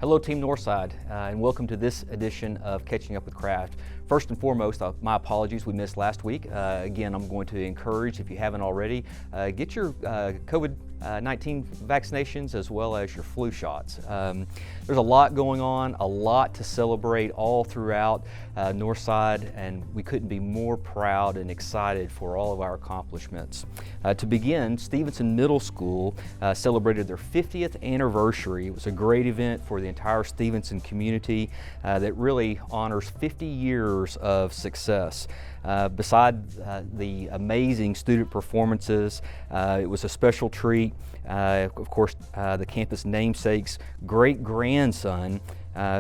Hello Team Northside, and welcome to this edition of Catching Up with Craft. First and foremost, my apologies, we missed last week. Again, I'm going to encourage, if you haven't already, get your COVID-19 vaccinations as well as your flu shots. There's a lot going on, a lot to celebrate all throughout Northside, and we couldn't be more proud and excited for all of our accomplishments. To begin, Stevenson Middle School celebrated their 50th anniversary. It was a great event for the entire Stevenson community that really honors 50 years of success. Beside the amazing student performances, it was a special treat. Of course, the campus namesake's great-grandson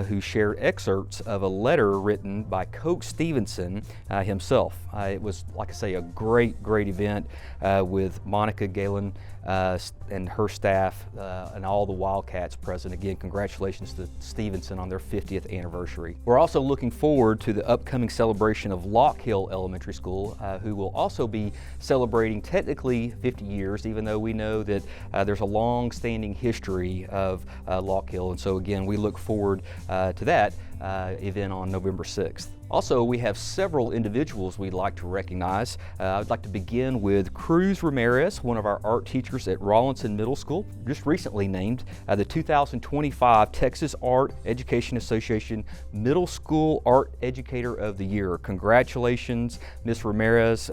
who shared excerpts of a letter written by Coach Stevenson himself. It was, like I say, a great event with Monica Galen and her staff and all the Wildcats present. Again, congratulations to Stevenson on their 50th anniversary. We're also looking forward to the upcoming celebration of Lock Hill Elementary School, who will also be celebrating technically 50 years, even though we know that there's a long-standing history of Lock Hill. And so again, we look forward to that event on November 6th. Also, we have several individuals we'd like to recognize. I'd like to begin with Cruz Ramirez, one of our art teachers at Rawlinson Middle School, just recently named the 2025 Texas Art Education Association Middle School Art Educator of the Year. Congratulations, Ms. Ramirez.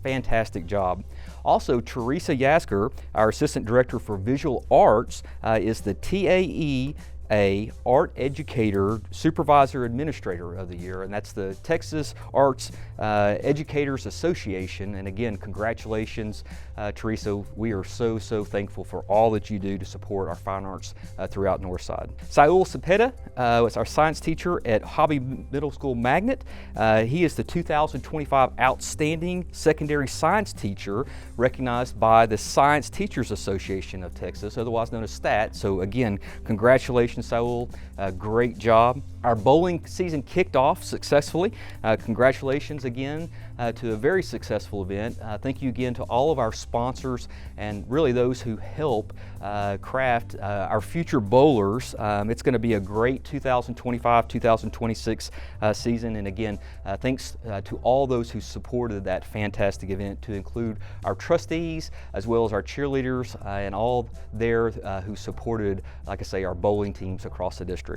Fantastic job. Also, Teresa Yasker, our Assistant Director for Visual Arts, is the TAE Art Educator Supervisor Administrator of the Year, and that's the Texas Arts Educators Association. And again, congratulations, Teresa. We are so thankful for all that you do to support our fine arts throughout Northside. Saul Cepeda is our science teacher at Hobby Middle School Magnet. He is the 2025 Outstanding Secondary Science Teacher, recognized by the Science Teachers Association of Texas, otherwise known as STAT. So again, congratulations, Saul. Great job. Our bowling season kicked off successfully. Congratulations again to a very successful event. Thank you again to all of our sponsors and really those who help craft our future bowlers. It's going to be a great 2025-2026 season, and again, thanks to all those who supported that fantastic event, to include our trustees as well as our cheerleaders and all there who supported, like I say, our bowling teams across the district.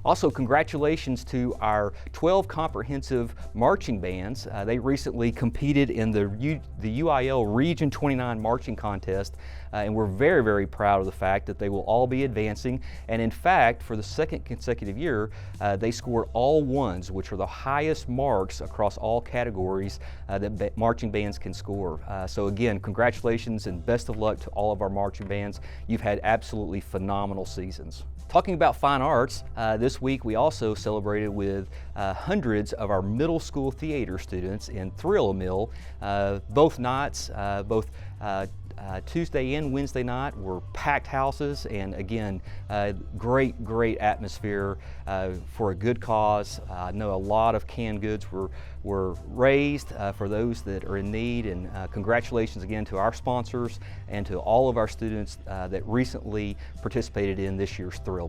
Also, congratulations to our 12 comprehensive marching bands. They recently competed in the UIL Region 29 marching contest, and we're very proud of the fact that they will all be advancing. And in fact, for the second consecutive year, they scored all ones, which are the highest marks across all categories that marching bands can score. So again, congratulations and best of luck to all of our marching bands. You've had absolutely phenomenal seasons. Talking about fine arts, this week we also celebrated with hundreds of our middle school theater students in Thrill-A-Mill. Both nights, Tuesday and Wednesday night, were packed houses, and again, great atmosphere for a good cause. I know a lot of canned goods were raised for those that are in need, and congratulations again to our sponsors and to all of our students that recently participated in this year's Thrill-Mill.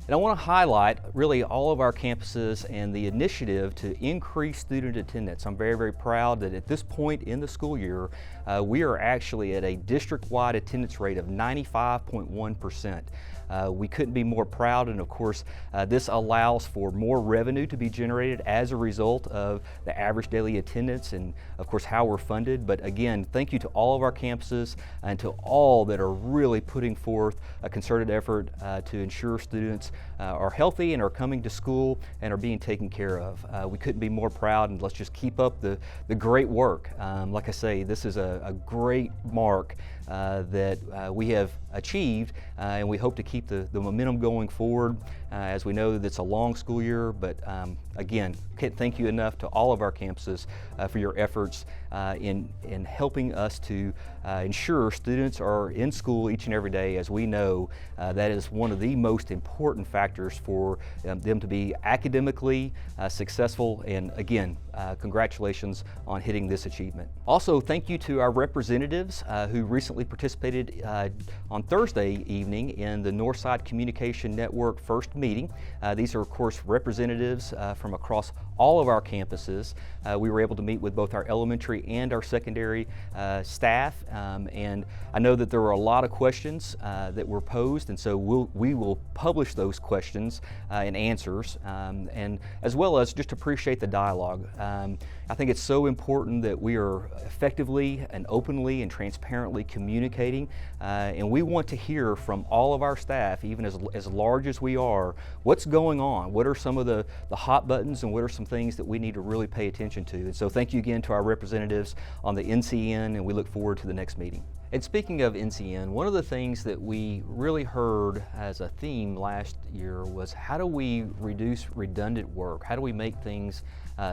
And I want to highlight really all of our campuses and the initiative to increase student attendance. I'm very proud that at this point in the school year, we are actually at a district-wide attendance rate of 95.1%. We couldn't be more proud, and of course this allows for more revenue to be generated as a result of the average daily attendance and of course how we're funded. But again, thank you to all of our campuses and to all that are really putting forth a concerted effort to ensure students are healthy and are coming to school and are being taken care of. We couldn't be more proud, and let's just keep up the great work. Like I say, this is a great mark that we have achieved, and we hope to keep the momentum going forward as we know that it's a long school year. But again, can't thank you enough to all of our campuses for your efforts in helping us to ensure students are in school each and every day, as we know that is one of the most important factors for them to be academically successful. And again, congratulations on hitting this achievement. Also, thank you to our representatives who recently recently participated on Thursday evening in the Northside Communication Network first meeting. These are, of course, representatives from across all of our campuses. We were able to meet with both our elementary and our secondary staff, and I know that there were a lot of questions that were posed, and so we will publish those questions and answers, and as well as just appreciate the dialogue. I think it's so important that we are effectively and openly and transparently communicating, and we want to hear from all of our staff, even as large as we are, what's going on, what are some of the hot buttons, and what are some things that we need to really pay attention to. And so thank you again to our representatives on the NCN, and we look forward to the next meeting. And speaking of NCN, one of the things that we really heard as a theme last year was, how do we reduce redundant work? How do we make things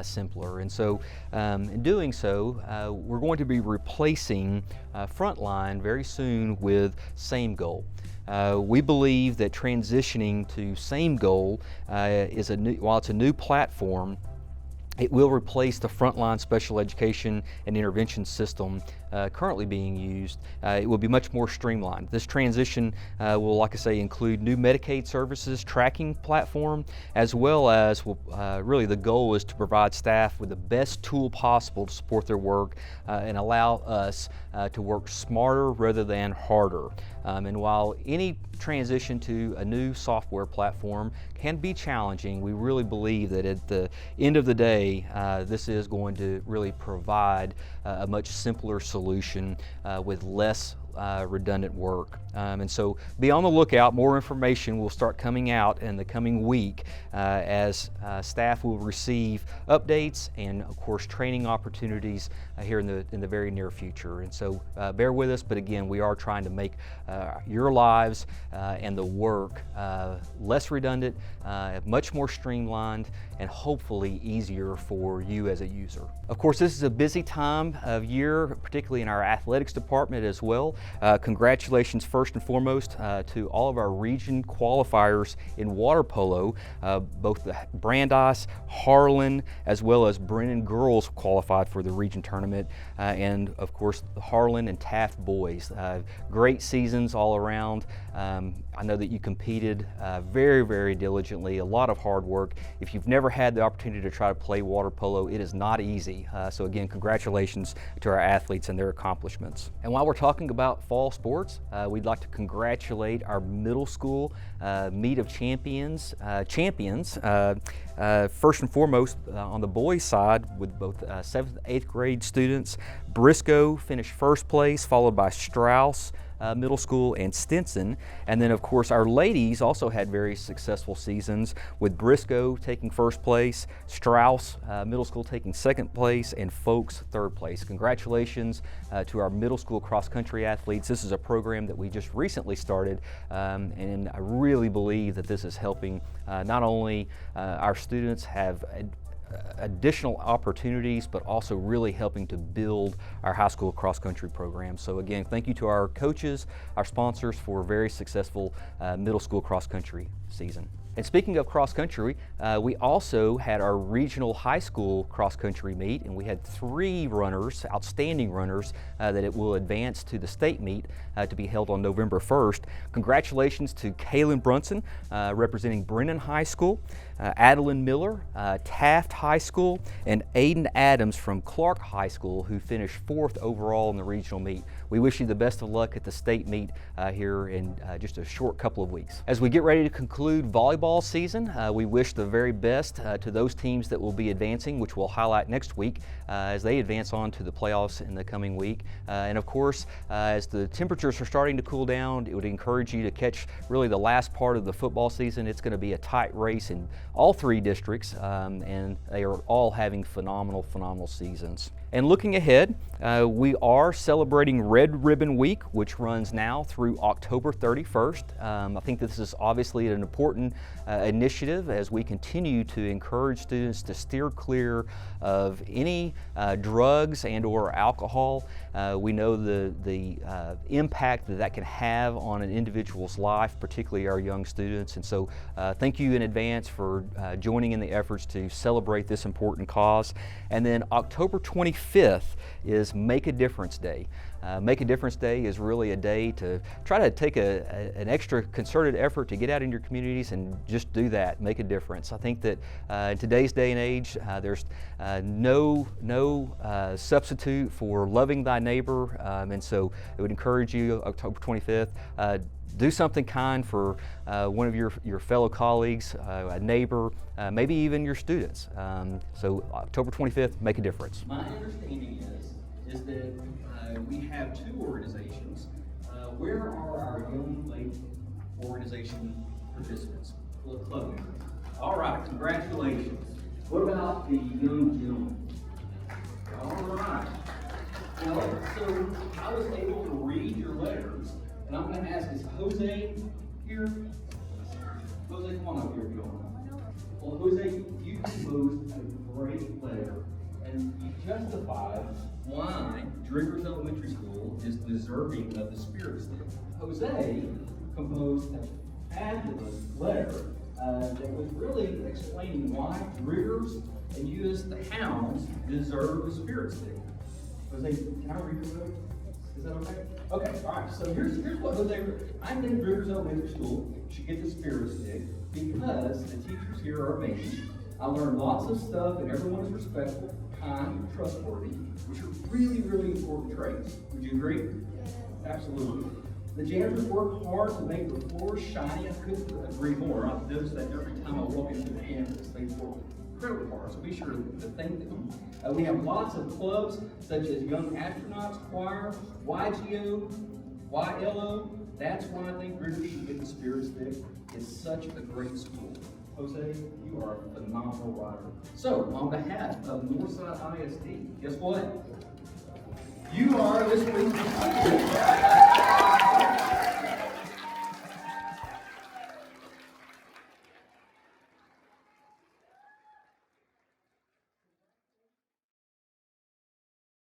simpler? And so in doing so, we're going to be replacing Frontline very soon with Same Goal. We believe that transitioning to Same Goal while it's a new platform, it will replace the Frontline special education and intervention system currently being used. It will be much more streamlined. This transition will, like I say, include new Medicaid services tracking platform, as well as really the goal is to provide staff with the best tool possible to support their work and allow us to work smarter rather than harder. And while any transition to a new software platform can be challenging, we really believe that at the end of the day, this is going to really provide a much simpler solution with less redundant work. And so be on the lookout. More information will start coming out in the coming week as staff will receive updates and, of course, training opportunities here in the very near future. And so bear with us, but again, we are trying to make your lives and the work less redundant, much more streamlined, and hopefully easier for you as a user. Of course, this is a busy time of year, particularly in our athletics department as well. Congratulations first and foremost to all of our region qualifiers in water polo. Both the Brandeis, Harlan, as well as Brennan girls qualified for the region tournament, and of course the Harlan and Taft boys. Great seasons all around. I know that you competed very, very diligently, a lot of hard work. If you've never had the opportunity to try to play water polo, it is not easy. So again, congratulations to our athletes and their accomplishments. And while we're talking about fall sports, we'd like to congratulate our middle school meet of champions. First and foremost, on the boys' side, with both 7th and 8th grade students, Briscoe finished first place, followed by Strauss Middle School and Stinson. And then, of course, our ladies also had very successful seasons, with Briscoe taking first place, Strauss Middle School taking second place, and Folks third place. Congratulations to our middle school cross-country athletes. This is a program that we just recently started, and I really believe that this is helping not only our students have additional opportunities, but also really helping to build our high school cross-country program. So again, thank you to our coaches, our sponsors, for a very successful middle school cross-country season. And speaking of cross-country, we also had our regional high school cross-country meet, and we had 3 runners, outstanding runners, that it will advance to the state meet to be held on November 1st. Congratulations to Kaylin Brunson, representing Brennan High School, Adeline Miller, Taft High School, and Aiden Adams from Clark High School, who finished 4th overall in the regional meet. We wish you the best of luck at the state meet here in just a short couple of weeks. As we get ready to conclude volleyball season, we wish the very best to those teams that will be advancing, which we'll highlight next week as they advance on to the playoffs in the coming week. And of course, as the temperatures are starting to cool down, it would encourage you to catch really the last part of the football season. It's going to be a tight race in all 3 districts, and they are all having phenomenal seasons. And looking ahead, we are celebrating Red Ribbon Week, which runs now through October 31st. I think this is obviously an important initiative as we continue to encourage students to steer clear of any drugs and or alcohol. We know the impact that can have on an individual's life, particularly our young students. And so thank you in advance for joining in the efforts to celebrate this important cause. And then October 25th, 25th is Make a Difference Day. Make a Difference Day is really a day to try to take an extra concerted effort to get out in your communities and just do that, make a difference. I think that in today's day and age, there's no substitute for loving thy neighbor, and so I would encourage you, October 25th, do something kind for one of your fellow colleagues, a neighbor, maybe even your students. So October 25th, make a difference. My understanding is that we have two organizations. Where are our Young Lake organization participants, club members? All right, congratulations. What about the young gentlemen? All right. Now, so I was able to read your letters, and I'm going to ask, is Jose here? Jose, come on up here if you don't mind. Well, Jose, you composed a great letter, and you justified why Driggers Elementary School is deserving of the Spirit Stick. Jose composed a fabulous letter that was really explaining why Driggers and you as the Hounds deserve the Spirit Stick. Jose, can I read your letter? Is that okay? Okay, all right. So here's what Jose wrote. I think Driggers Elementary School should get the Spirit Stick because the teachers here are amazing. I learned lots of stuff, and everyone is respectful, kind, and trustworthy, which are really, really important traits. Would you agree? Absolutely. The janitors work hard to make the floors shiny. I couldn't agree more. I've noticed that every time I walk into the campus, they work incredibly hard, so be sure to thank them. We have lots of clubs, such as Young Astronauts Choir, YGO, YLO. That's why I think Driggers should get the Spirit Stick. It's such a great school. Jose, you are a phenomenal writer. So, on behalf of Northside ISD, guess what? You are this week's